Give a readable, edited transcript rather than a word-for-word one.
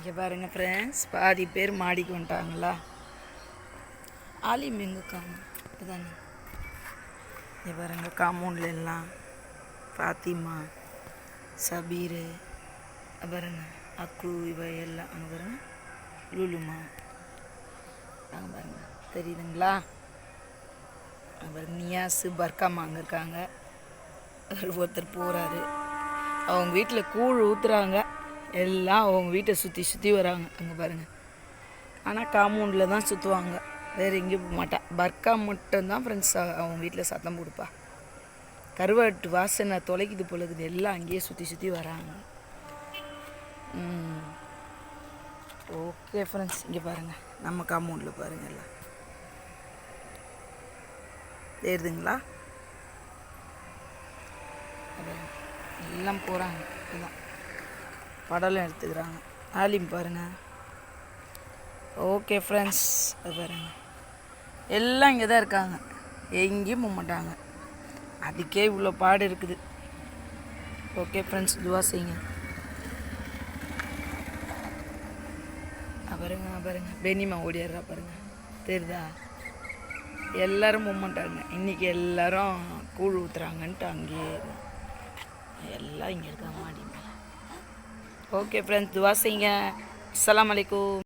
இங்கே பாருங்கள் ஃப்ரெண்ட்ஸ், பாதி பேர் மாடிக்கு வந்துட்டாங்களா. ஆலிம் எங்கே காணும் இதுதானே. இங்கே பாருங்கள், காம்பவுண்டில் எல்லாம் ஃபாத்திமா, சபீர், பாருங்க அக்கு, இவ எல்லாம் அங்கே பாருங்க, லூலுமா அங்கே பாருங்க, தெரியுதுங்களா. அங்கே பாருங்க, நியாஸு, பர்காமா அங்கே இருக்காங்க. ஒருத்தர் போகிறாரு. அவங்க வீட்டில் கூழ் ஊற்றுறாங்க. எல்லாம் அவங்க வீட்டை சுற்றி சுற்றி வராங்க. அங்கே பாருங்கள். ஆனால் காம்பவுண்டில் தான் சுற்றுவாங்க, வேறு எங்கேயும் போக மாட்டா. பர்கா மட்டும்தான் ஃப்ரெண்ட்ஸ் அவங்க வீட்டில் சத்தம் கொடுப்பா. கருவாட்டு வாசனை தொலைக்குது பொழுது, எல்லாம் அங்கேயே சுற்றி சுற்றி வராங்க. ஓகே ஃப்ரெண்ட்ஸ், இங்கே பாருங்கள், நம்ம காம்பவுண்டில் பாருங்கள், எல்லாம் தெரியுதுங்களா. எல்லாம் போகிறாங்க, இதுதான் படலும் எடுத்துக்கிறாங்க. ஆலிம் பாருங்கள். ஓகே ஃப்ரெண்ட்ஸ், அது பாருங்கள், எல்லாம் இங்கே தான் இருக்காங்க, எங்கேயும் போக மாட்டாங்க. அதுக்கே இவ்வளோ பாடு இருக்குது. ஓகே ஃப்ரெண்ட்ஸ், துவா செய்யுங்க. பாருங்க பெனிமா ஓடிடுறா பாருங்கள், தெரியுதா. எல்லோரும் போக மாட்டாங்க. இன்றைக்கி எல்லோரும் கூழ் ஊற்றுறாங்கன்ட்டு அங்கேயே எல்லாம் இங்கே இருக்காங்க மாடி மேலே. ஓகே ஃப்ரெண்ட்ஸ், துவா செய்யுங்க. அஸ்ஸலாமு அலைக்கும்.